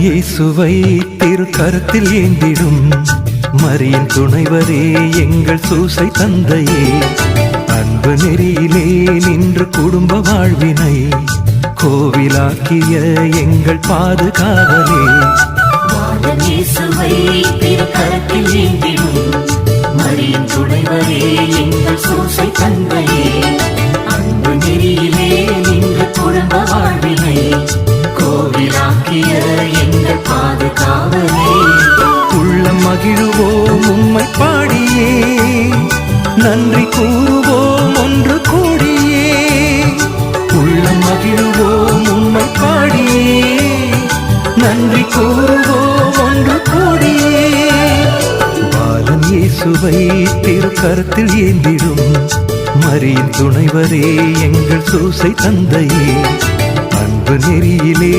இயேசுவை திருக்கரத்தில் ஏந்திடும் மரியின் துணைவரே எங்கள் சூசை தந்தையே, அன்பு நெறியிலே நின்று குடும்ப வாழ்வினை கோவிலாக்கிய எங்கள் பாதுகாவலே. இயேசுவை திருக்கரத்தில் ஏந்திடும் மரியின் துணைவரே எங்கள் சூசை தந்தையே, அன்பு நெறியிலே நின்று குடும்ப வாழ்வினை கோவிலாக்கிய எங்கள் பாதுகாவலே. உள்ளம் மகிழுவோம் உம்மை பாடியே, நன்றி கூறுவோம் ஒன்று கூடியே. உள்ளம் மகிழுவோம் உம்மை பாடியே, நன்றி கூறுவோம் ஒன்று கூடியே. பாலன் இயேசுவை திருக்கரத்தில் ஏந்திடும் மரியின் துணைவரே எங்கள் சூசை தந்தையே, அன்பு நெறியிலே